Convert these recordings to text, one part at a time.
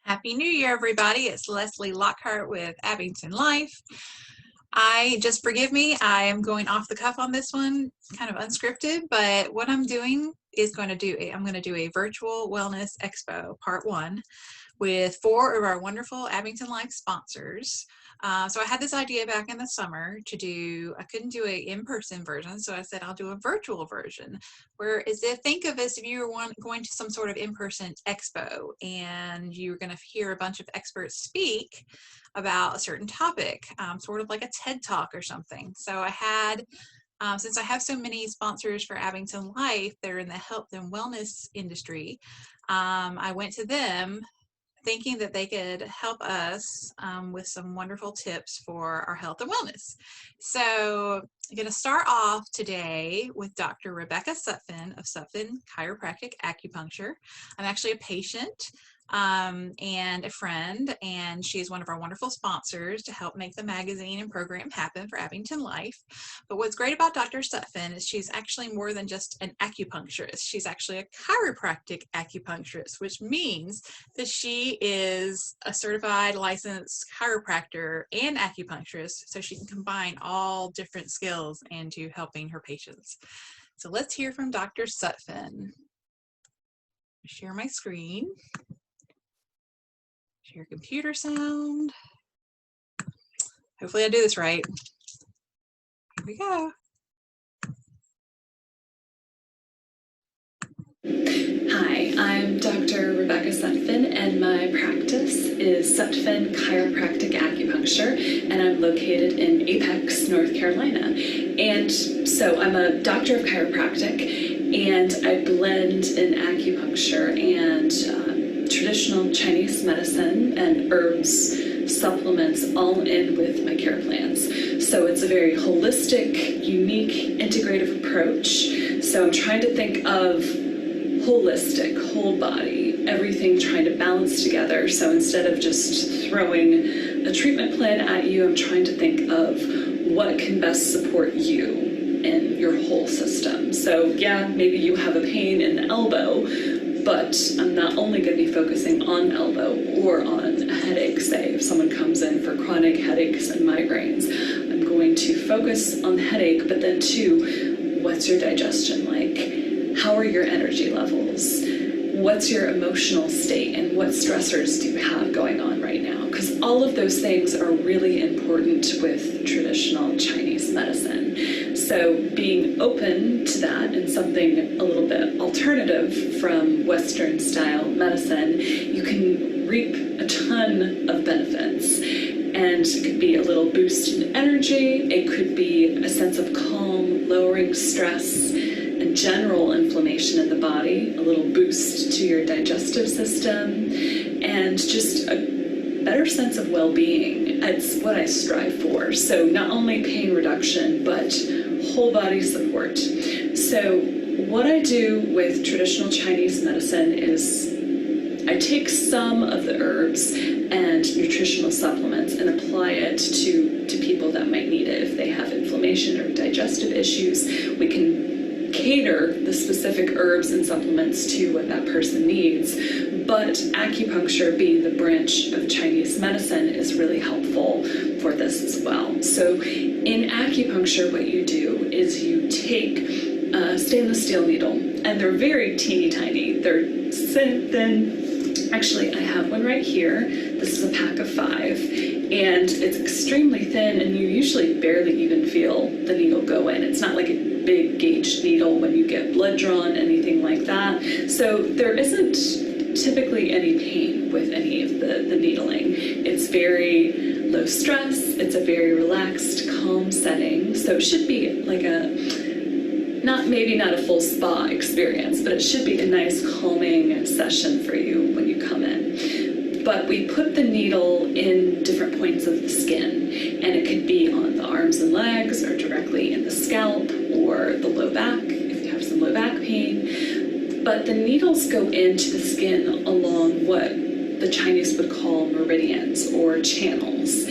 Happy New Year, everybody. It's Leslie Lockhart with Abbington Life. Just forgive me, I am going off the cuff on this one, kind of unscripted, but what I'm doing is I'm going to do a virtual wellness expo, part 1, with 4 of our wonderful Abbington Life sponsors. So I had this idea back in the summer I couldn't do an in-person version, so I said I'll do a virtual version. Think of as if you were going to some sort of in-person expo and you're going to hear a bunch of experts speak about a certain topic, sort of like a TED Talk or something. So I had, since I have so many sponsors for Abbington Life, they're in the health and wellness industry, I went to them thinking that they could help us with some wonderful tips for our health and wellness. So I'm going to start off today with Dr. Rebecca Sutphin of Sutphin Chiropractic Acupuncture. I'm actually a patient and a friend, and she's one of our wonderful sponsors to help make the magazine and program happen for Abbington Life. But what's great about Dr. Sethen is she's actually more than just an acupuncturist. She's actually a chiropractic acupuncturist, which means that she is a certified licensed chiropractor and acupuncturist, so she can combine all different skills into helping her patients. So let's hear from Dr. Sethen. Share my screen. Share computer sound. Hopefully I do this right. Here we go. Hi, I'm Dr. Rebecca Sutphin, and my practice is Sutphin Chiropractic Acupuncture, and I'm located in Apex, North Carolina. And so I'm a doctor of chiropractic, and I blend in acupuncture and traditional Chinese medicine and herbs, supplements, all in with my care plans. So it's a very holistic, unique, integrative approach. So I'm trying to think of holistic, whole body, everything trying to balance together. So instead of just throwing a treatment plan at you, I'm trying to think of what can best support you and your whole system. So yeah, maybe you have a pain in the elbow, but I'm not only going to be focusing on elbow or on a headache, say if someone comes in for chronic headaches and migraines. I'm going to focus on the headache, but then too, what's your digestion like? How are your energy levels? What's your emotional state, and what stressors do you have going on right now? Because all of those things are really important with traditional Chinese medicine. So being open to that and something a little bit alternative from Western style medicine, you can reap a ton of benefits. And it could be a little boost in energy, it could be a sense of calm, lowering stress, and general inflammation in the body, a little boost to your digestive system, and just a better sense of well-being. It's what I strive for. So not only pain reduction, but whole body support. So what I do with traditional Chinese medicine is I take some of the herbs and nutritional supplements and apply it to people that might need it. If they have inflammation or digestive issues, we can cater the specific herbs and supplements to what that person needs. But acupuncture, being the branch of Chinese medicine, is really helpful for this as well. So in acupuncture, what you do is you take a stainless steel needle, and they're very teeny tiny. They're thin. Actually, I have one right here. This is a pack of 5, and it's extremely thin, and you usually barely even feel the needle go in. It's not like a big gauge needle when you get blood drawn, anything like that. So there isn't typically any pain with any of the needling. It's very low stress. It's a very relaxed, calm setting. So it should be like maybe not a full spa experience, but it should be a nice calming session for you when you come in. But we put the needle in different points of the skin, and it could be on the arms and legs, or directly in the scalp, or the low back, if you have some low back pain. But the needles go into the skin along what the Chinese would call meridians, or channels.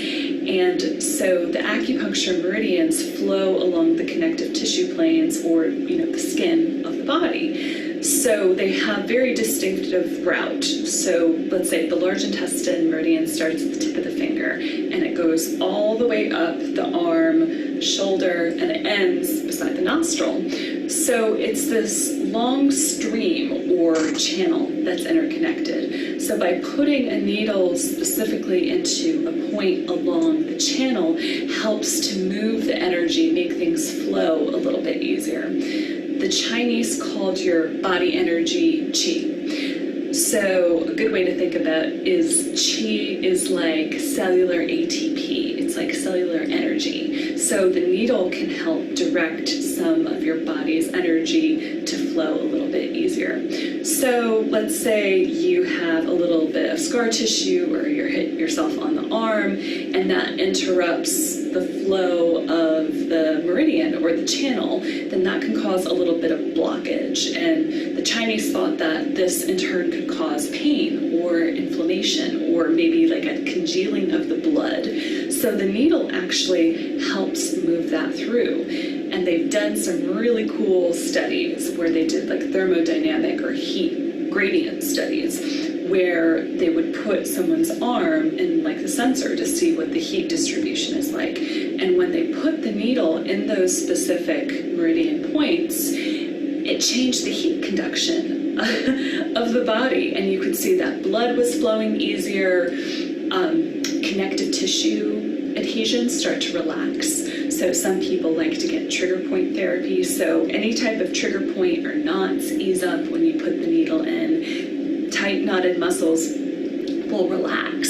And so the acupuncture meridians flow along the connective tissue planes, or the skin of the body. So they have very distinctive route. So let's say the large intestine meridian starts at the tip of the finger, and it goes all the way up the arm, shoulder, and it ends beside the nostril. So it's this long stream or channel that's interconnected. So by putting a needle specifically into a point along the channel helps to move the energy, make things flow a little bit easier. The Chinese called your body energy qi. So a good way to think about it is qi is like cellular ATP. It's like cellular energy. So the needle can help direct some of your body's energy to flow a little bit easier. So let's say you have a little bit of scar tissue or you're hit yourself on the arm, and that interrupts the flow of the meridian or the channel, then that can cause a little bit of blockage. And the Chinese thought that this in turn could cause pain or inflammation or maybe like a congealing of the blood. So the needle actually helps move that through. And they've done some really cool studies where they did like thermodynamic or heat gradient studies, where they would put someone's arm in like the sensor to see what the heat distribution is like. And when they put the needle in those specific meridian points, it changed the heat conduction of the body. And you could see that blood was flowing easier, connective tissue adhesions start to relax. So some people like to get trigger point therapy. So any type of trigger point or knots ease up when you put the needle in. Tight knotted muscles will relax.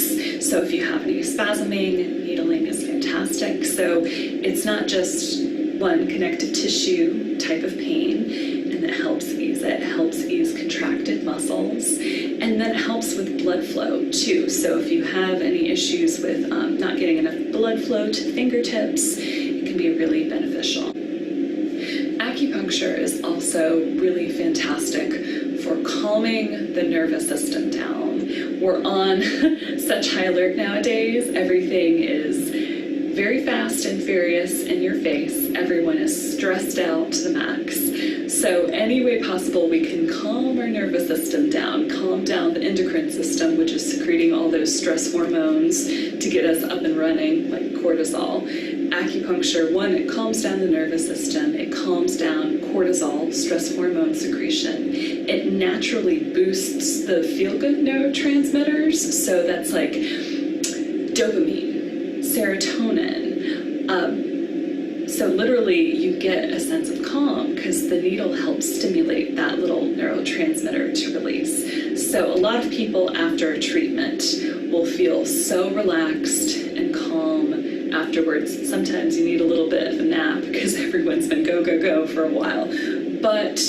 So if you have any spasming, needling is fantastic. So it's not just one connective tissue type of pain, and it helps ease it, helps ease contracted muscles, and then it helps with blood flow too. So if you have any issues with not getting enough blood flow to the fingertips, it can be really beneficial. Acupuncture is also really fantastic for calming the nervous system down. We're on such high alert nowadays. Everything is very fast and furious in your face. Everyone is stressed out to the max. So any way possible we can calm our nervous system down, calm down the endocrine system, which is secreting all those stress hormones to get us up and running, like cortisol. Acupuncture, one, it calms down the nervous system. It calms down cortisol, stress hormone secretion. It naturally boosts the feel-good neurotransmitters. So that's like dopamine, serotonin. So literally you get a sense of calm because the needle helps stimulate that little neurotransmitter to release. So a lot of people after a treatment will feel so relaxed and calm afterwards. Sometimes you need a little bit of a nap because everyone's been go, go, go for a while. But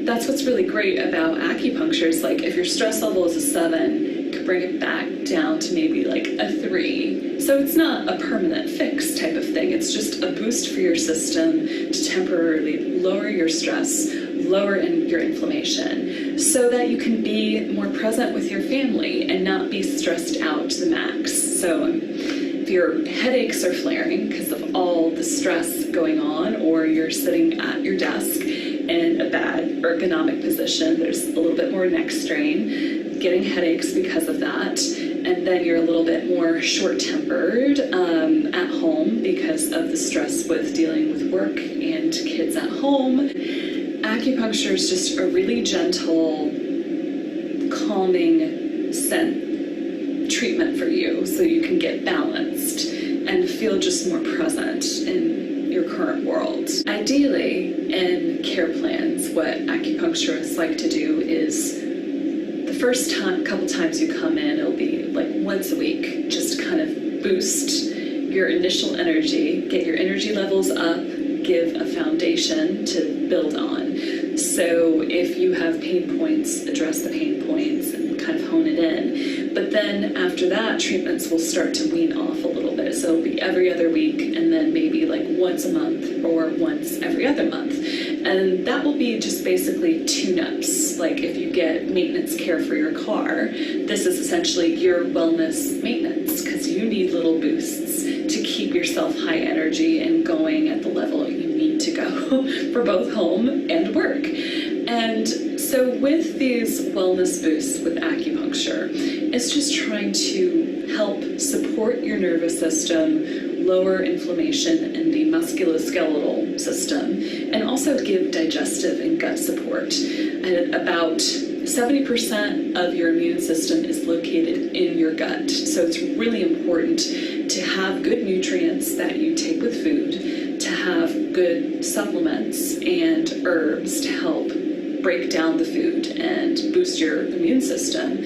that's what's really great about acupuncture is like if your stress level is a 7, you can bring it back down to maybe like a 3. So it's not a permanent fix type of thing. It's just a boost for your system to temporarily lower your stress, lower your inflammation, so that you can be more present with your family and not be stressed out to the max. So if your headaches are flaring because of all the stress going on, or you're sitting at your desk in a bad ergonomic position, there's a little bit more neck strain, getting headaches because of that, and then you're a little bit more short-tempered at home because of the stress with dealing with work and kids at home. Acupuncture is just a really gentle, calming treatment for you so you can get balanced and feel just more present in your current world. Ideally, in care plans, what acupuncturists like to do is the first couple times you come in, it'll be like once a week, just kind of boost your initial energy, get your energy levels up, give a foundation to build on. So if you have pain points, address the pain points and kind of hone it in. But then after that, treatments will start to wean off a little bit. So it'll be every other week, and then maybe like once a month or once every other month. And that will be just basically tune-ups. Like if you get maintenance care for your car, this is essentially your wellness maintenance, because you need little boosts to keep yourself high energy and going at the level you need to go for both home and work. And so with these wellness boosts with acupuncture, it's just trying to help support your nervous system, lower inflammation in the musculoskeletal system, and also give digestive and gut support. And about 70% of your immune system is located in your gut. So it's really important to have good nutrients that you take with food, to have good supplements and herbs to help break down the food and boost your immune system.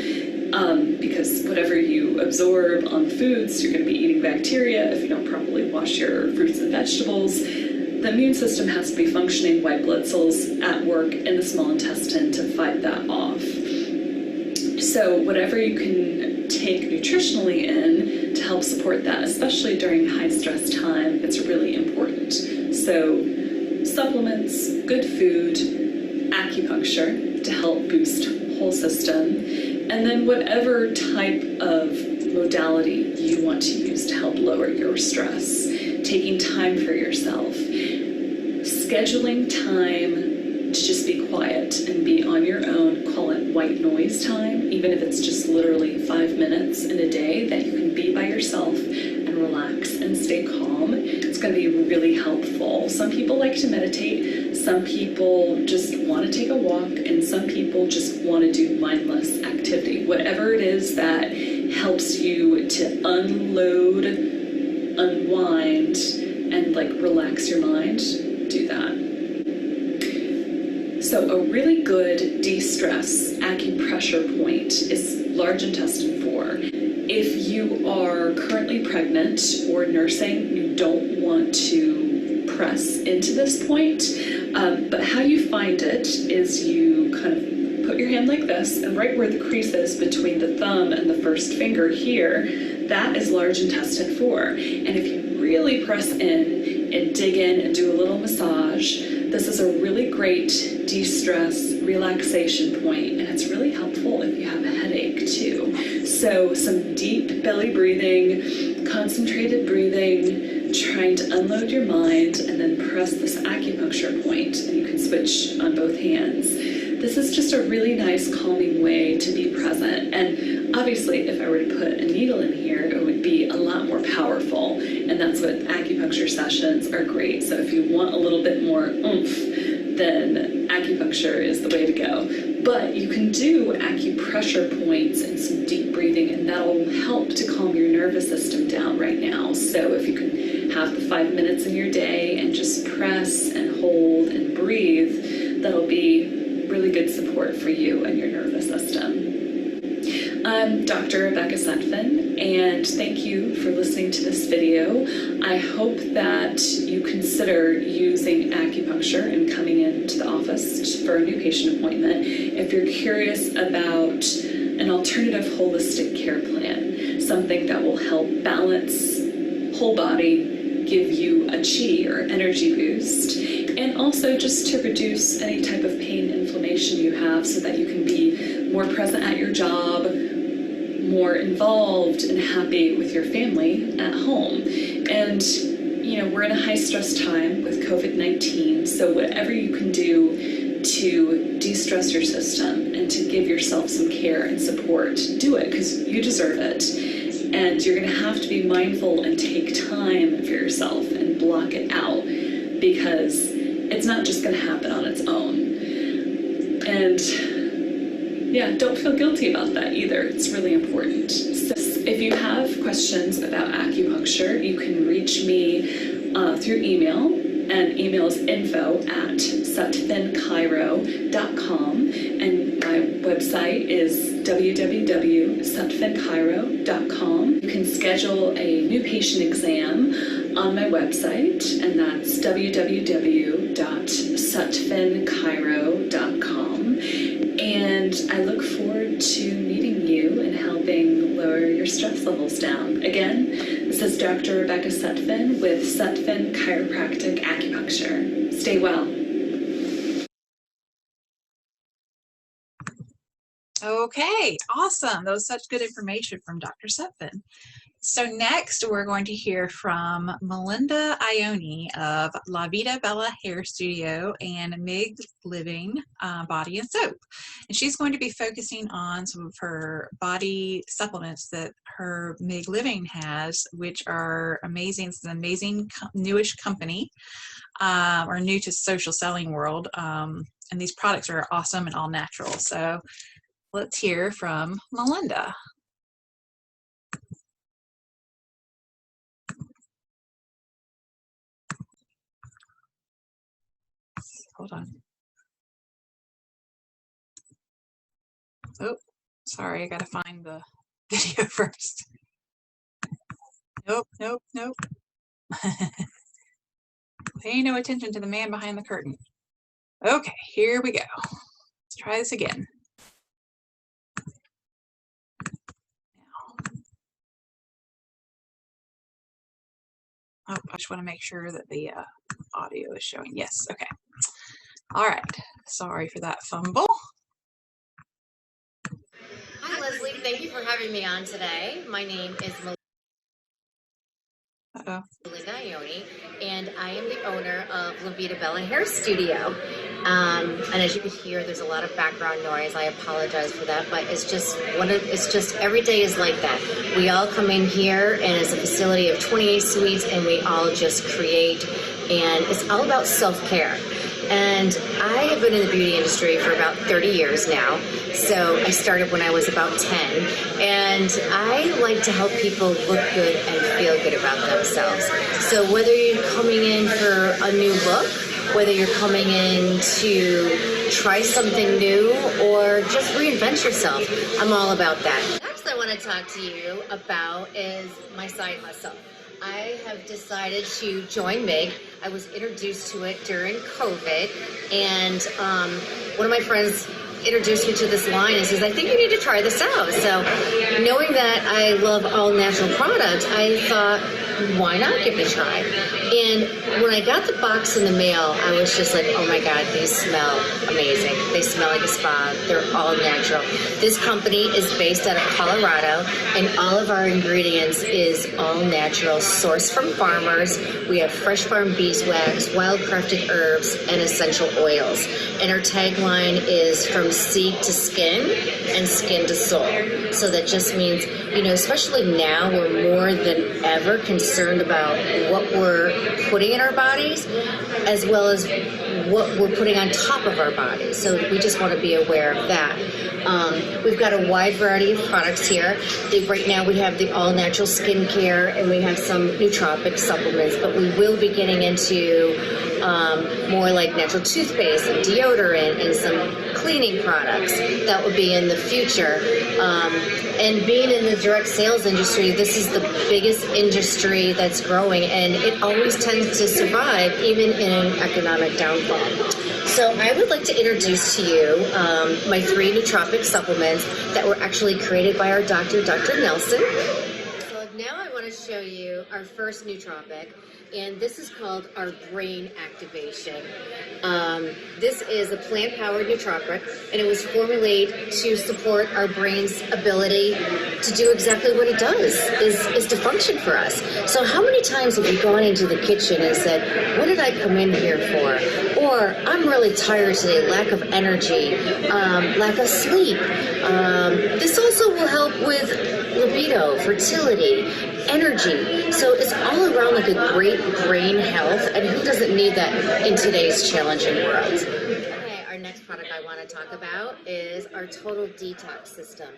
Because whatever you absorb on the foods, you're going to be eating bacteria if you don't properly wash your fruits and vegetables. The immune system has to be functioning, white blood cells at work in the small intestine to fight that off. So whatever you can take nutritionally in to help support that, especially during high stress time, it's really important. So supplements, good food, acupuncture to help boost whole system, and then whatever type of modality you want to use to help lower your stress. Taking time for yourself, scheduling time to just be quiet and be on your own, call it white noise time, even if it's just literally 5 minutes in a day that you can be by yourself and relax and stay calm. It's going to be really helpful. Some people like to meditate, some people just want to take a walk, and some people just want to do mindless activity. Whatever it is that helps you to unload, unwind, and like relax your mind, do that. So a really good de-stress acupressure point is large intestine 4. If you are currently pregnant or nursing, you don't want to press into this point, but how you find it is you kind of put your hand like this, and right where the crease is between the thumb and the first finger here, that is large intestine 4. And if you really press in and dig in and do a little massage, this is a really great de-stress relaxation point, and it's really helpful if you have a headache too. So some deep belly breathing, concentrated breathing, trying to unload your mind, and then press this acupuncture point, and you can switch on both hands. This is just a really nice calming way to be present, and obviously if I were to put a needle in here, it would be a lot more powerful, and that's what acupuncture sessions are great. So if you want a little bit more oomph, then acupuncture is the way to go. But you can do acupressure points and some deep breathing, and that'll help to calm your nervous system down right now. So if you can have the 5 minutes in your day and just press and hold and breathe, that'll be really good support for you and your nervous system. I'm Dr. Rebecca Sutphin, and thank you for listening to this video. I hope that you consider using acupuncture and coming into the office for a new patient appointment if you're curious about an alternative holistic care plan, something that will help balance whole body, give you a chi or energy boost, and also just to reduce any type of pain and inflammation you have so that you can be more present at your job, more involved and happy with your family at home. And you know, we're in a high stress time with COVID-19, so whatever you can do to de-stress your system and to give yourself some care and support, do it, because you deserve it. And you're going to have to be mindful and take time for yourself and block it out, because it's not just going to happen on its own. And yeah, don't feel guilty about that either. It's really important. So if you have questions about acupuncture, you can reach me through email, and email is info@sutphinchiro.com, and my website is www.sutphinchiro.com. You can schedule a new patient exam on my website, and that's www.sutphinchiro.com. And I look forward to meeting you and helping lower your stress levels down. Again, this is Dr. Rebecca Sethen with Sutphin Chiropractic Acupuncture. Stay well. Okay, awesome. That was such good information from Dr. Sutphin. So next we're going to hear from Melinda Iannone of La Vida Bella Hair Studio and Mig Living Body and Soap. And she's going to be focusing on some of her body supplements that her Mig Living has, which are amazing. It's an amazing newish company, or new to social selling world. And these products are awesome and all natural. So let's hear from Melinda. Hold on. Oh, sorry, I gotta find the video first. Nope. Pay no attention to the man behind the curtain. Okay, here we go. Let's try this again. Oh, I just want to make sure that the audio is showing. Yes, okay. All right, sorry for that fumble. Hi, Leslie. Thank you for having me on today. My name is Melinda Iannone, and I am the owner of La Vida Bella Hair Studio. And as you can hear, there's a lot of background noise. I apologize for that, but it's just every day is like that. We all come in here, and it's a facility of 28 suites, and we all just create, and it's all about self-care. And I have been in the beauty industry for about 30 years now. So I started when I was about 10. And I like to help people look good and feel good about themselves. So whether you're coming in for a new look, whether you're coming in to try something new or just reinvent yourself, I'm all about that. Next I want to talk to you about is my side hustle. I have decided to join MIG. I was introduced to it during COVID, and one of my friends introduced me to this line and says, I think you need to try this out. So knowing that I love all natural products, I thought, why not give it a try? And when I got the box in the mail, I was just like, oh my God, these smell amazing. They smell like a spa. They're all natural. This company is based out of Colorado, and all of our ingredients is all natural, sourced from farmers. We have fresh farm beeswax, wild-crafted herbs, and essential oils. And our tagline is from seed to skin and skin to soul. So that just means, you know, especially now, we're more than ever concerned about what we're putting in our bodies, as well as what we're putting on top of our bodies. So we just want to be aware of that. We've got a wide variety of products here. Right now we have the all-natural skincare, and we have some nootropic supplements, but we will be getting into more like natural toothpaste and deodorant and some cleaning products that will be in the future. And being in the direct sales industry, this is the biggest industry that's growing, and it always tends to survive even in an economic downfall. So I would like to introduce to you my 3 nootropic supplements that were actually created by our doctor, Dr. Nelson. So now I want to show you our first nootropic, and this is called our brain activation. This is a plant-powered nootropic, and it was formulated to support our brain's ability to do exactly what it does, is to function for us. So how many times have you gone into the kitchen and said, what did I come in here for? Or, I'm really tired today, lack of energy, lack of sleep. This also will help with libido, fertility, energy. So it's all around like a great brain health, and who doesn't need that in today's challenging world? Okay, our next product I want to talk about is our Total Detox System.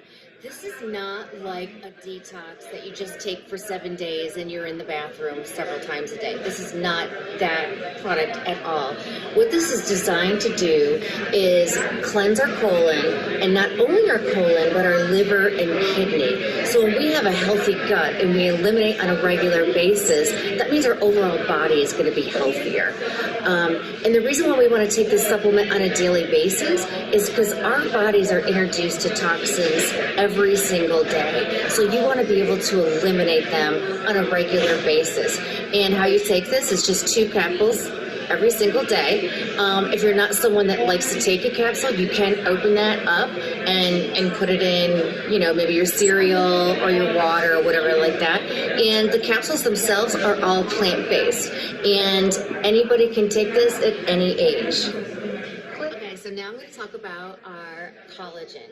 This is not like a detox that you just take for 7 days and you're in the bathroom several times a day. This is not that product at all. What this is designed to do is cleanse our colon, and not only our colon, but our liver and kidney. So when we have a healthy gut and we eliminate on a regular basis, that means our overall body is going to be healthier. And the reason why we want to take this supplement on a daily basis is because our bodies are introduced to toxins every single day. So you want to be able to eliminate them on a regular basis. And how you take this is just 2 capsules every single day. If you're not someone that likes to take a capsule, you can open that up and put it in, you know, maybe your cereal or your water or whatever like that. And the capsules themselves are all plant-based, and anybody can take this at any age. Okay, so now I'm going to talk about our collagen.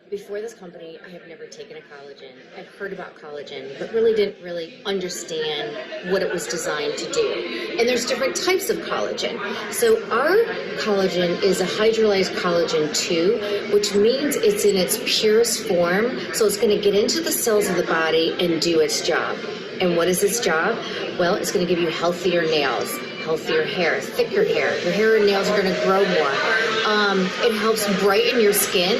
Before this company, I have never taken a collagen. I've heard about collagen, but really didn't really understand what it was designed to do. And there's different types of collagen. So our collagen is a hydrolyzed collagen 2, which means it's in its purest form. So it's going to get into the cells of the body and do its job. And what is its job? Well, it's going to give you healthier nails, healthier hair, thicker hair. Your hair and nails are going to grow more. It helps brighten your skin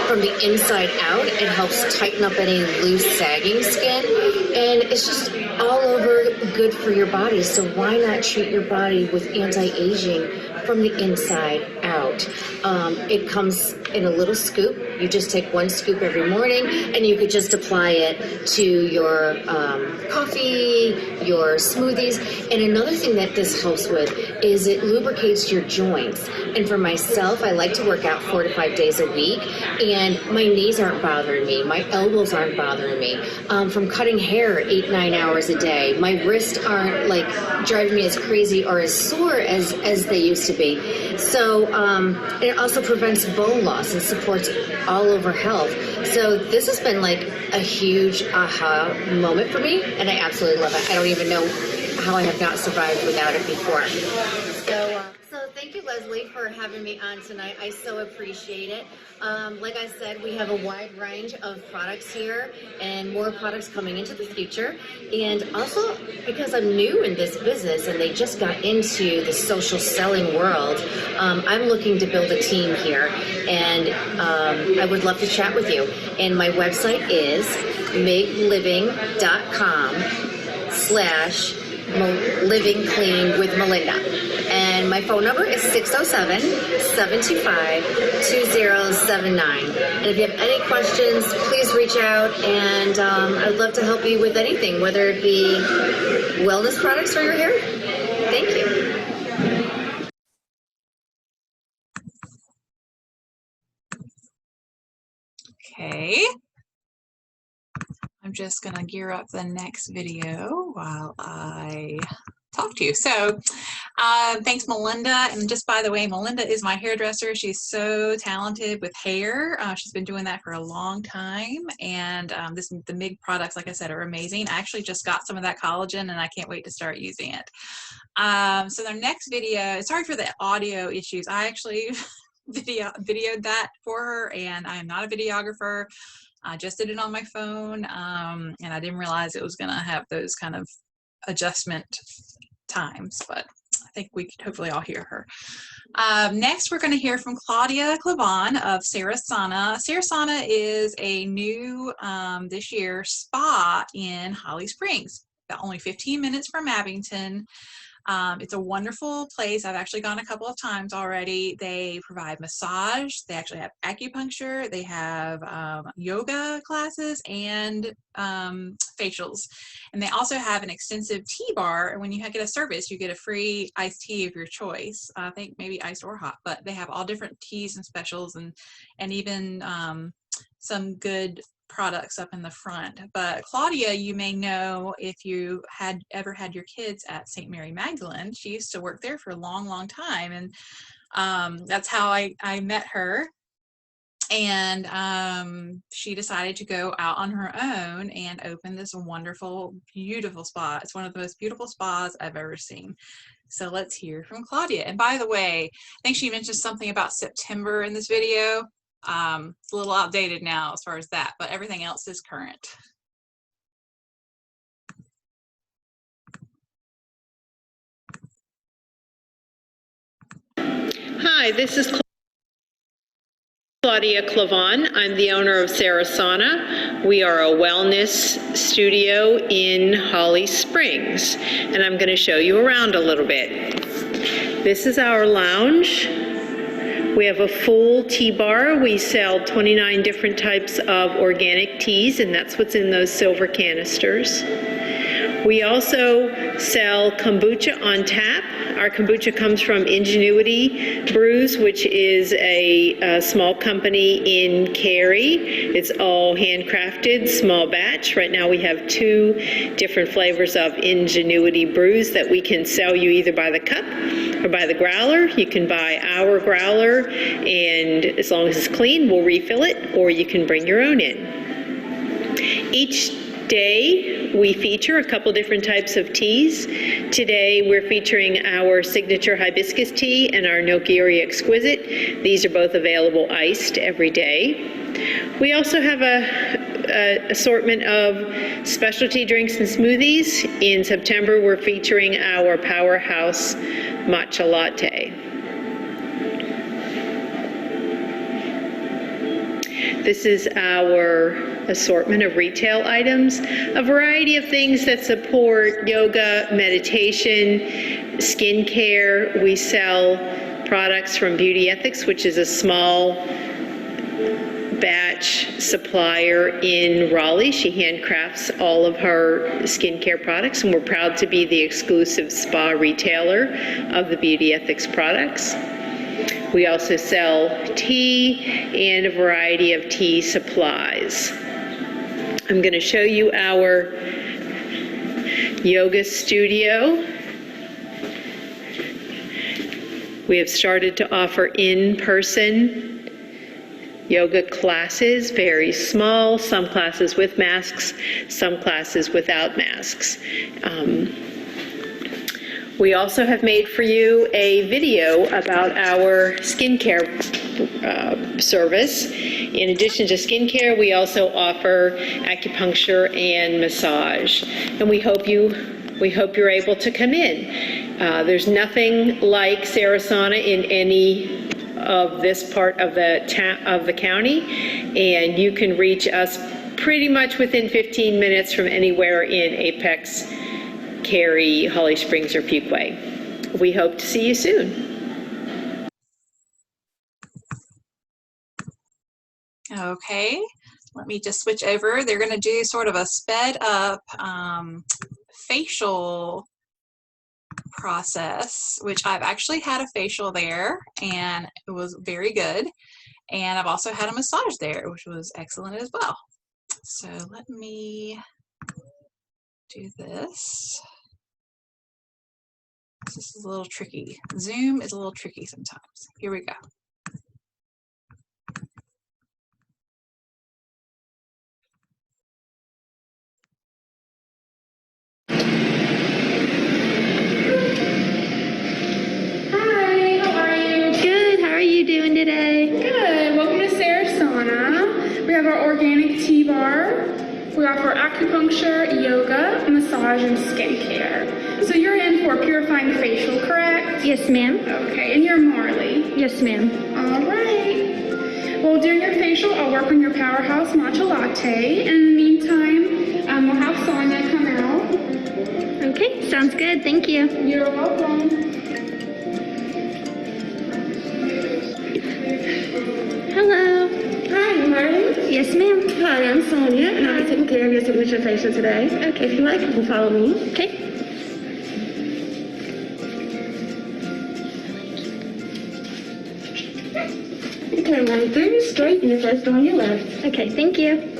from the inside out. It helps tighten up any loose, sagging skin. And it's just all over good for your body. So why not treat your body with anti-aging from the inside out? It comes in a little scoop. You just take 1 scoop every morning, and you could just apply it to your coffee, your smoothies. And another thing that this helps with is it lubricates your joints. And for myself, I like to work out 4 to 5 days a week, and my knees aren't bothering me. My elbows aren't bothering me. From cutting hair 8-9 hours a day, my wrists aren't like driving me as crazy or as sore as they used to be. So it also prevents bone loss and supports all over health. So this has been like a huge aha moment for me, and I absolutely love it. I don't even know how I have not survived without it before. So thank you, Leslie, for having me on tonight. I so appreciate it. Like I said, we have a wide range of products here and more products coming into the future. And also, because I'm new in this business and they just got into the social selling world, I'm looking to build a team here. And I would love to chat with you. And my website is migliving.com/Living Clean with Melinda. And my phone number is 607-725-2079. And if you have any questions, please reach out, and I'd love to help you with anything, whether it be wellness products or your hair. Thank you. Okay. I'm just going to gear up the next video while I talk to you. So thanks, Melinda. And just by the way, Melinda is my hairdresser. She's so talented with hair. She's been doing that for a long time. And the MIG products, like I said, are amazing. I actually just got some of that collagen, and I can't wait to start using it. So their next video, sorry for the audio issues. I actually videoed that for her, and I am not a videographer. I just did it on my phone, and I didn't realize it was going to have those kind of adjustment times, but I think we could hopefully all hear her. Next, we're going to hear from Claudia Clavon of Serasana. Serasana is a new, this year, spa in Holly Springs, about only 15 minutes from Abbington. It's a wonderful place. I've actually gone a couple of times already. They provide massage. They actually have acupuncture. They have yoga classes and facials. And they also have an extensive tea bar. And when you get a service, you get a free iced tea of your choice. I think maybe iced or hot, but they have all different teas and specials, and even some good products up in the front. But Claudia, you may know if you had ever had your kids at St. Mary Magdalene. She used to work there for a long time, and that's how I met her. And she decided to go out on her own and open this wonderful, beautiful spa. It's one of the most beautiful spas I've ever seen. So let's hear from Claudia. And by the way, I think she mentioned something about September in this video. It's a little outdated now as far as that, but everything else is current. Hi, this is Claudia Clavon. I'm the owner of Serasana. We are a wellness studio in Holly Springs, and I'm going to show you around a little bit. This is our lounge. We have a full tea bar. We sell 29 different types of organic teas, and that's what's in those silver canisters. We also sell kombucha on tap. Our kombucha comes from Ingenuity Brews, which is a small company in Cary. It's all handcrafted, small batch. Right now we have 2 different flavors of Ingenuity Brews that we can sell you either by the cup or by the growler. You can buy our growler, and as long as it's clean, we'll refill it, or you can bring your own in. Each day we feature a couple different types of teas. Today we're featuring our signature hibiscus tea and our Nokiri Exquisite. These are both available iced every day. We also have a assortment of specialty drinks and smoothies. In September we're featuring our Powerhouse Matcha Latte. This is our assortment of retail items, a variety of things that support yoga, meditation, skincare. We sell products from Beauty Ethics, which is a small batch supplier in Raleigh. She handcrafts all of her skincare products, and we're proud to be the exclusive spa retailer of the Beauty Ethics products. We also sell tea and a variety of tea supplies. I'm going to show you our yoga studio. We have started to offer in-person yoga classes, very small, some classes with masks, some classes without masks. We also have made for you a video about our skincare service. In addition to skincare, we also offer acupuncture and massage, and we hope you're able to come in. There's nothing like Serasana in any of this part of the county, and you can reach us pretty much within 15 minutes from anywhere in Apex, Cary, Holly Springs, or Fuquay. We hope to see you soon. Okay, let me just switch over. They're going to do sort of a sped up facial process, which I've actually had a facial there and it was very good. And I've also had a massage there, which was excellent as well. So let me do this. This is a little tricky. Zoom is a little tricky sometimes. Here we go. Hi, how are you? Good. How are you doing today? Good. Welcome to Serasana. We have our organic tea bar. We offer acupuncture, yoga, massage, and skincare. So you're in for a purifying facial, correct? Yes, ma'am. Okay, and you're Marley. Yes, ma'am. All right. Well, during your facial, I'll work on your Powerhouse Matcha Latte. In the meantime, we'll have Sonia come out. Okay, sounds good. Thank you. You're welcome. Hello. Hi, Marley. Yes, ma'am. Hi, I'm Sonia, and I'll be taking care of your signature facial today. Okay. If you like, you can follow me. Okay. You turn right through, straight, and the first door on your left. Okay, thank you.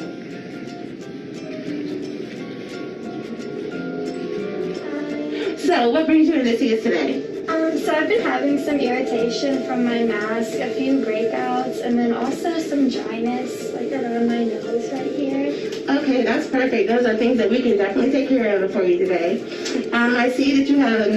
So, what brings you in to see us today? So I've been having some irritation from my mask, a few breakouts, and then also some dryness, like around my nose right here. Okay, that's perfect. Those are things that we can definitely take care of for you today. I see that you have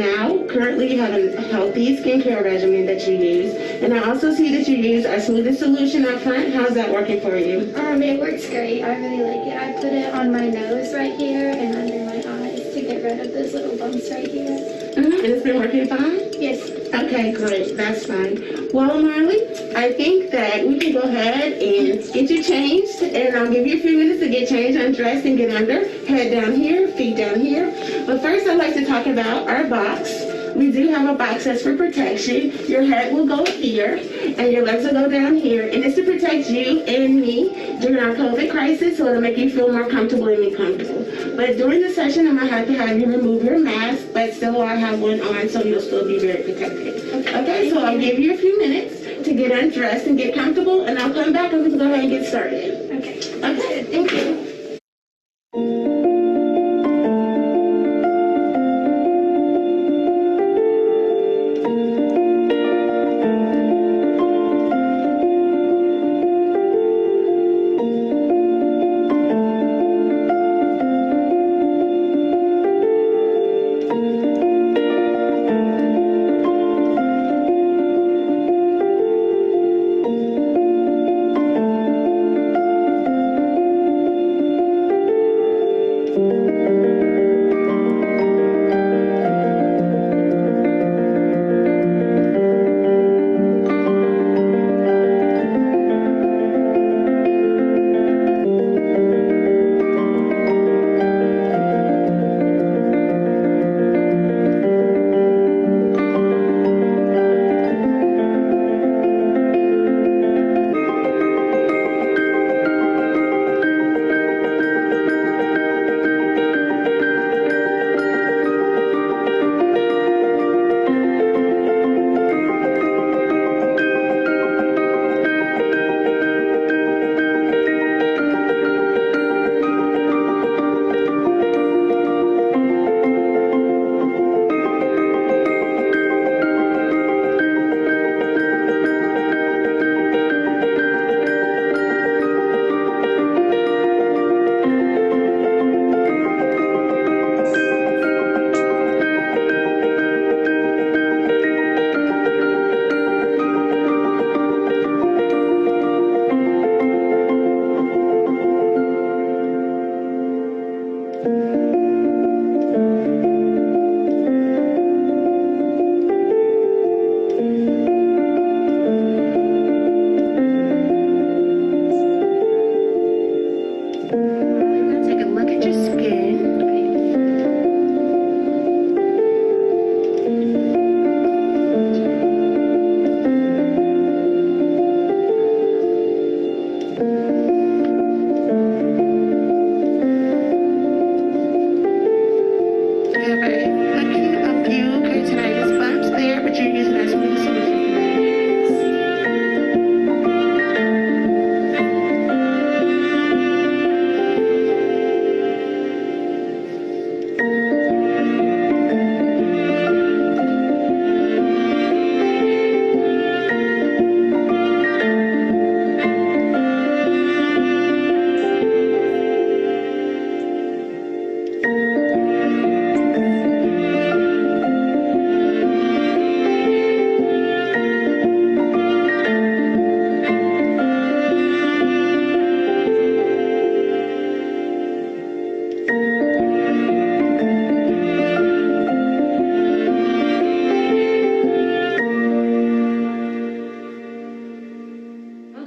currently you have a healthy skincare regimen that you use, and I also see that you use our smoothie solution up front. How's that working for you? It works great. I really like it. I put it on my nose right here and under my eyes to get rid of those little bumps right here. And it's been working fine? Yes. Okay, great. That's fine. Well, Marley, I think that we can go ahead and get you changed, and I'll give you a few minutes to get changed, undressed, and get under. Head down here, feet down here. But first, I'd like to talk about our box. We do have a box that's for protection. Your head will go here, and your legs will go down here, and it's to protect you and me during our COVID crisis, so it'll make you feel more comfortable and me comfortable. But during the session, I'm gonna have to have you remove your mask, but still I have one on, so you'll still be very protected. Okay, so I'll give you a few minutes to get undressed and get comfortable, and I'll come back and we can go ahead and get started. Okay, thank you.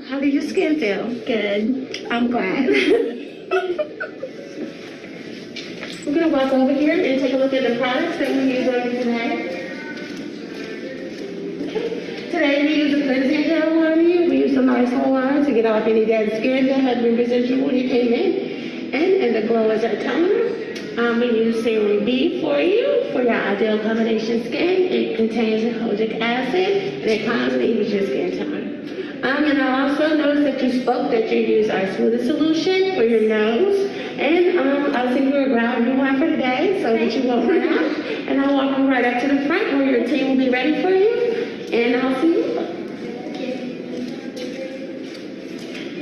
How do your skin feel? Good. I'm glad. We're going to walk over here and take a look at the products that we use on you today. Today we use a cleansing gel on you. We use some nice line to get off any dead skin that had been residual when you came in. And the glow is our toner. We use Serum B for you for your ideal combination skin. It contains kojic acid and it calms and evens your skin tone. And I also noticed that you spoke that you use our smoothie solution for your nose. And I'll send you a ground one for today so that you won't run out. And I'll walk you right up to the front where your team will be ready for you. And I'll see you.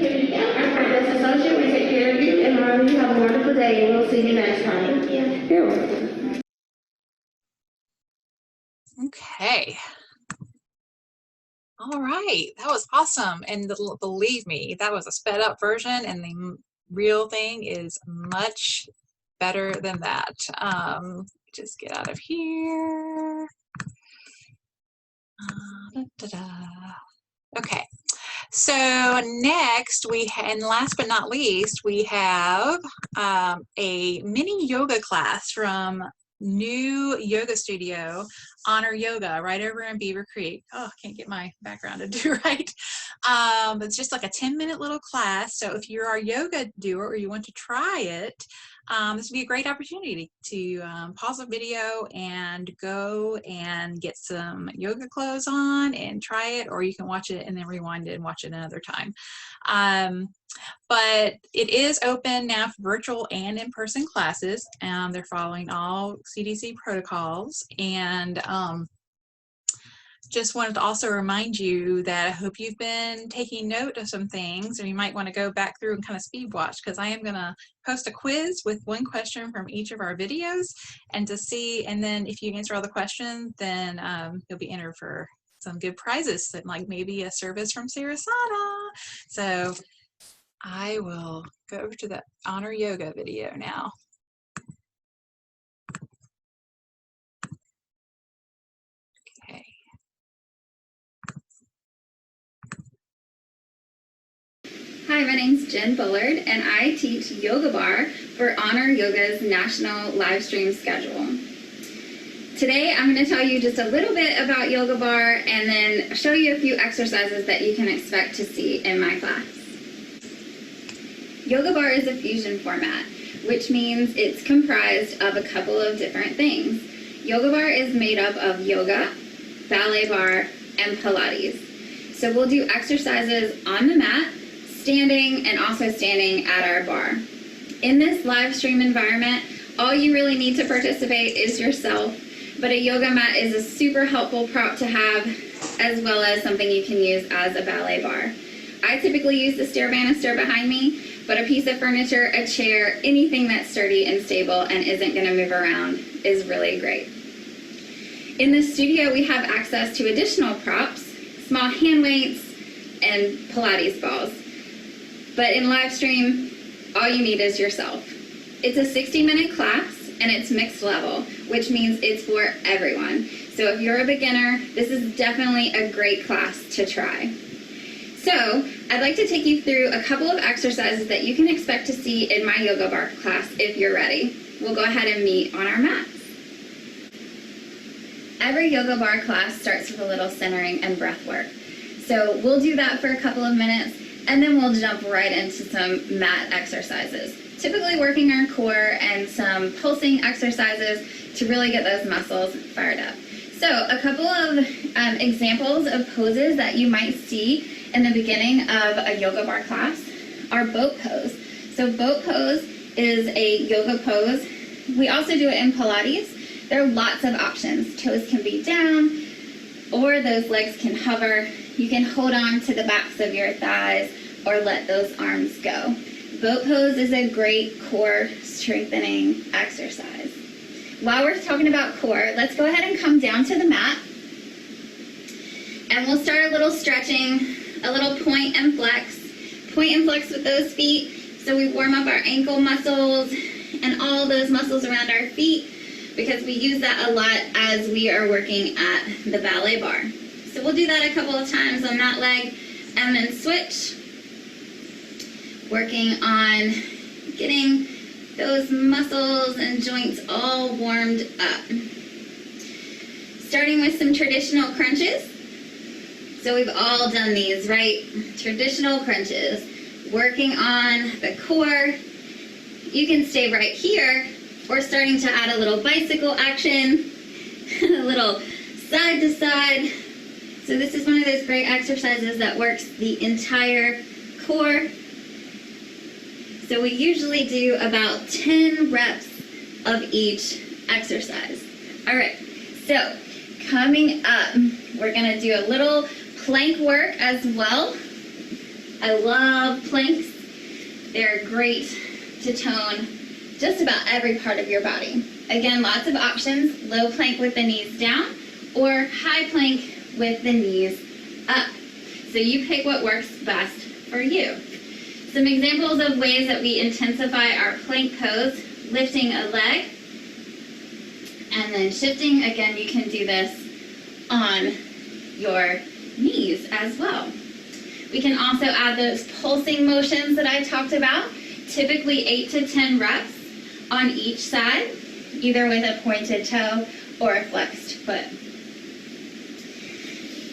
Here you go. Our practice associate will take care of you. And you have a wonderful day. And we'll see you next time. Thank you. You're welcome. Okay. All right, that was awesome. And believe me, that was a sped up version and the real thing is much better than that. Just get out of here. Okay, so next and last but not least, we have a mini yoga class from New Yoga Studio, Honor Yoga, right over in Beaver Creek. Oh, I can't get my background to do right. It's just like a 10-minute little class. So if you're a yoga doer or you want to try it, this would be a great opportunity to pause a video and go and get some yoga clothes on and try it, or you can watch it and then rewind it and watch it another time. But it is open now for virtual and in-person classes. They're following all CDC protocols, and just wanted to also remind you that I hope you've been taking note of some things, and you might want to go back through and kind of speed watch, because I am going to post a quiz with one question from each of our videos, and to see, and then if you answer all the questions, then you'll be entered for some good prizes, like maybe a service from Serasana. So I will go over to the Honor Yoga video now. Okay. Hi, my name's Jen Bullard, and I teach Yoga Bar for Honor Yoga's national live stream schedule. Today, I'm going to tell you just a little bit about Yoga Bar and then show you a few exercises that you can expect to see in my class. Yoga Bar is a fusion format, which means it's comprised of a couple of different things. Yoga Bar is made up of yoga, ballet bar, and Pilates. So we'll do exercises on the mat, standing, and also standing at our bar. In this live stream environment, all you really need to participate is yourself, but a yoga mat is a super helpful prop to have, as well as something you can use as a ballet bar. I typically use the stair banister behind me, but a piece of furniture, a chair, anything that's sturdy and stable and isn't going to move around is really great. In the studio, we have access to additional props, small hand weights, and Pilates balls. But in live stream, all you need is yourself. It's a 60-minute class, and it's mixed level, which means it's for everyone. So if you're a beginner, this is definitely a great class to try. So I'd like to take you through a couple of exercises that you can expect to see in my Yoga Bar class if you're ready. We'll go ahead and meet on our mats. Every Yoga Bar class starts with a little centering and breath work. So we'll do that for a couple of minutes, and then we'll jump right into some mat exercises, typically working our core and some pulsing exercises to really get those muscles fired up. So a couple of examples of poses that you might see in the beginning of a Yoga Bar class are boat pose. So boat pose is a yoga pose. We also do it in Pilates. There are lots of options. Toes can be down, or those legs can hover. You can hold on to the backs of your thighs or let those arms go. Boat pose is a great core strengthening exercise. While we're talking about core, let's go ahead and come down to the mat. And we'll start a little stretching, a little point and flex. Point and flex with those feet. So we warm up our ankle muscles and all those muscles around our feet, because we use that a lot as we are working at the ballet bar. So we'll do that a couple of times on that leg, and then switch. Working on getting those muscles and joints all warmed up. Starting with some traditional crunches. So we've all done these, right? Traditional crunches. Working on the core. You can stay right here. We're starting to add a little bicycle action, a little side to side. So this is one of those great exercises that works the entire core. So we usually do about 10 reps of each exercise. All right, so coming up, we're gonna do a little plank work as well. I love planks. They're great to tone just about every part of your body. Again, lots of options: low plank with the knees down, or high plank with the knees up. So you pick what works best for you. Some examples of ways that we intensify our plank pose: lifting a leg and then shifting. Again, you can do this on your knees as well. We can also add those pulsing motions that I talked about, typically 8 to 10 reps on each side, either with a pointed toe or a flexed foot.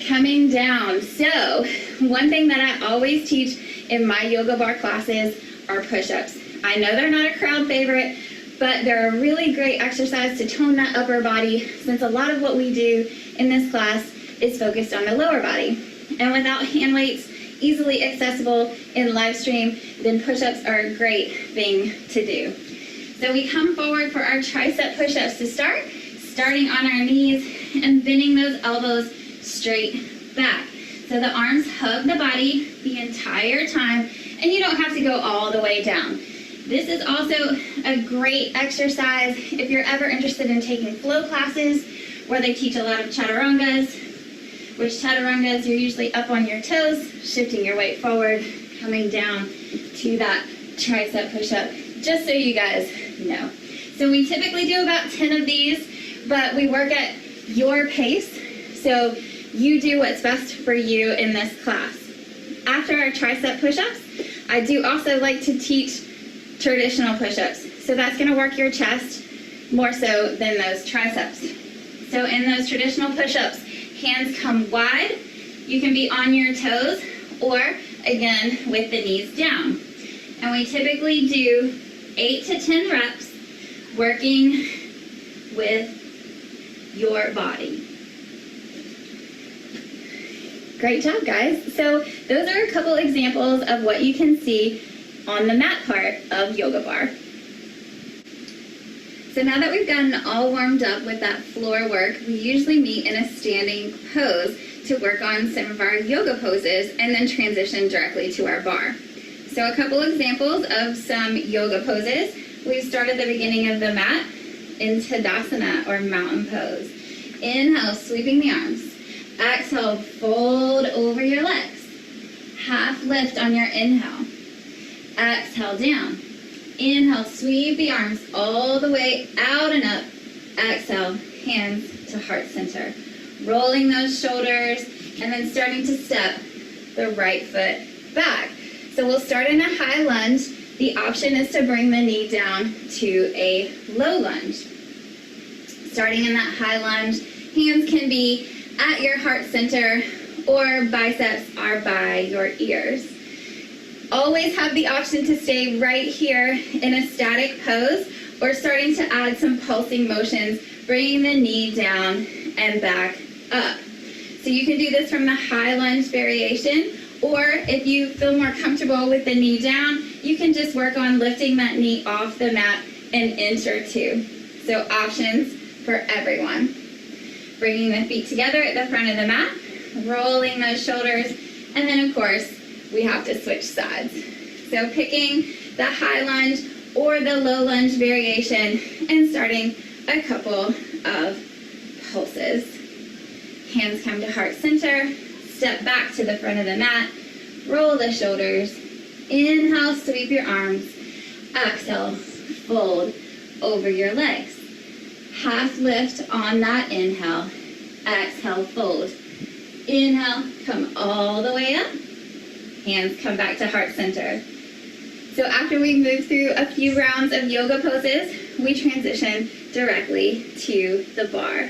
Coming down. So one thing that I always teach in my Yoga Bar classes are push-ups. I know they're not a crowd favorite, but they're a really great exercise to tone that upper body, since a lot of what we do in this class is focused on the lower body. And without hand weights easily accessible in live stream, then push-ups are a great thing to do. So we come forward for our tricep push-ups to start, starting on our knees and bending those elbows straight back. So the arms hug the body the entire time, and you don't have to go all the way down. This is also a great exercise if you're ever interested in taking flow classes where they teach a lot of chaturangas, which chaturangas, you're usually up on your toes, shifting your weight forward, coming down to that tricep push-up, just so you guys know. So we typically do about 10 of these, but we work at your pace, so you do what's best for you in this class. After our tricep push-ups, I do also like to teach traditional push-ups. So that's going to work your chest more so than those triceps. So in those traditional push-ups, hands come wide. You can be on your toes or, again, with the knees down. And we typically do 8 to 10 reps working with your body. Great job, guys. So those are a couple examples of what you can see on the mat part of yoga bar. So now that we've gotten all warmed up with that floor work, we usually meet in a standing pose to work on some of our yoga poses and then transition directly to our bar. So a couple examples of some yoga poses. We start at the beginning of the mat in Tadasana or mountain pose. Inhale, sweeping the arms. Exhale, fold over your legs. Half lift on your inhale. Exhale, down. Inhale, sweep the arms all the way out and up. Exhale, hands to heart center. Rolling those shoulders and then starting to step the right foot back. So we'll start in a high lunge. The option is to bring the knee down to a low lunge. Starting in that high lunge, hands can be at your heart center or biceps are by your ears. Always have the option to stay right here in a static pose or starting to add some pulsing motions, bringing the knee down and back up. So you can do this from the high lunge variation, or if you feel more comfortable with the knee down, you can just work on lifting that knee off the mat an inch or two. So options for everyone. Bringing the feet together at the front of the mat, rolling those shoulders, and then of course, we have to switch sides. So picking the high lunge or the low lunge variation and starting a couple of pulses. Hands come to heart center, step back to the front of the mat, roll the shoulders, inhale, sweep your arms, exhale, fold over your legs. Half lift on that inhale, exhale, fold. Inhale, come all the way up. Hands come back to heart center. So after we move through a few rounds of yoga poses, we transition directly to the bar.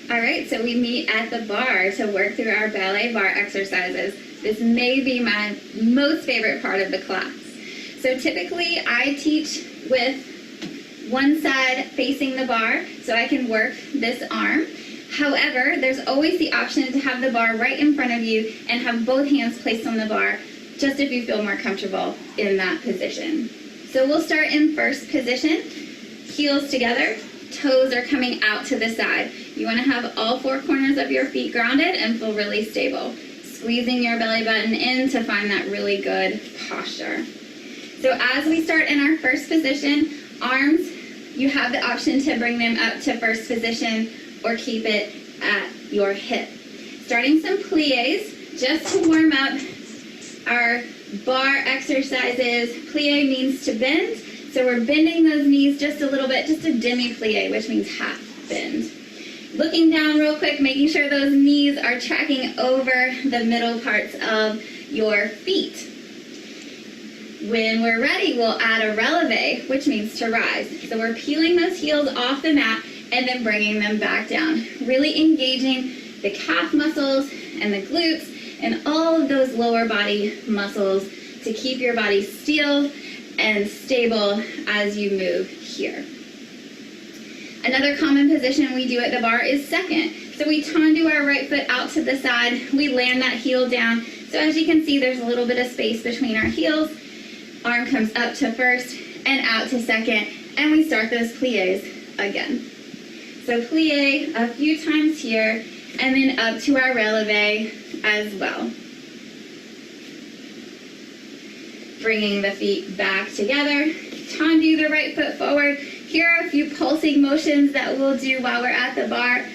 All right, so we meet at the bar to work through our ballet bar exercises. This may be my most favorite part of the class. So typically I teach with one side facing the bar so I can work this arm. However, there's always the option to have the bar right in front of you and have both hands placed on the bar, just if you feel more comfortable in that position. So we'll start in first position, heels together, toes are coming out to the side. You want to have all four corners of your feet grounded and feel really stable. Squeezing your belly button in to find that really good posture. So as we start in our first position, arms, you have the option to bring them up to first position or keep it at your hip. Starting some plies, just to warm up our bar exercises. Plie means to bend, so we're bending those knees just a little bit, just a demi-plie, which means half bend. Looking down real quick, making sure those knees are tracking over the middle parts of your feet. When we're ready, we'll add a releve, which means to rise. So we're peeling those heels off the mat and then bringing them back down. Really engaging the calf muscles and the glutes and all of those lower body muscles to keep your body still and stable as you move here. Another common position we do at the bar is second. So we tendu our right foot out to the side, we land that heel down. So as you can see, there's a little bit of space between our heels. Arm comes up to first and out to second, and we start those plies again. So plie a few times here, and then up to our releve as well. Bringing the feet back together, tendu the right foot forward. Here are a few pulsing motions that we'll do while we're at the bar.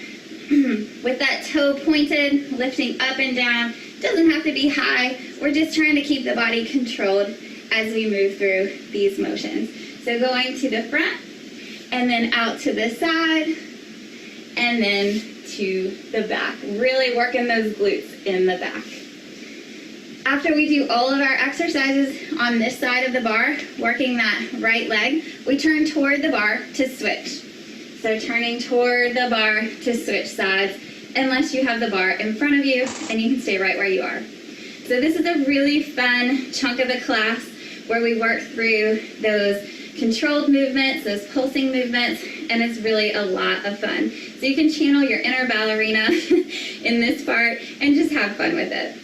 With that toe pointed, lifting up and down. Doesn't have to be high. We're just trying to keep the body controlled as we move through these motions. So going to the front, and then out to the side, and then to the back. Really working those glutes in the back. After we do all of our exercises on this side of the bar, working that right leg, we turn toward the bar to switch. So turning toward the bar to switch sides, unless you have the bar in front of you, and you can stay right where you are. So this is a really fun chunk of the class where we work through those controlled movements, those pulsing movements, and it's really a lot of fun. So you can channel your inner ballerina in this part and just have fun with it.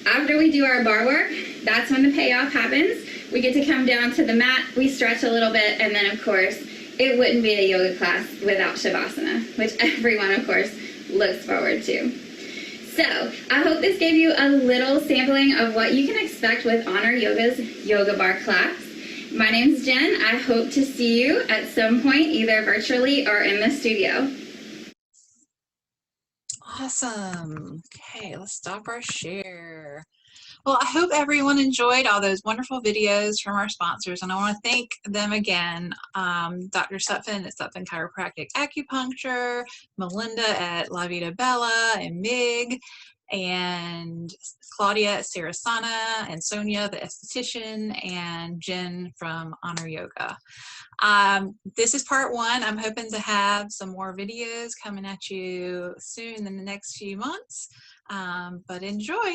After we do our bar work, that's when the payoff happens. We get to come down to the mat, we stretch a little bit, and then of course, it wouldn't be a yoga class without Shavasana, which everyone of course looks forward to. So, I hope this gave you a little sampling of what you can expect with Honor Yoga's Yoga Bar class. My name's Jen. I hope to see you at some point, either virtually or in the studio. Awesome. Okay, let's stop our share. Well, I hope everyone enjoyed all those wonderful videos from our sponsors, and I want to thank them again. Dr. Sutphin at Sutphin Chiropractic Acupuncture, Melinda at La Vida Bella and MIG, and Claudia at Serasana, and Sonia, the esthetician, and Jen from Honor Yoga. This is part one. I'm hoping to have some more videos coming at you soon in the next few months, but enjoy.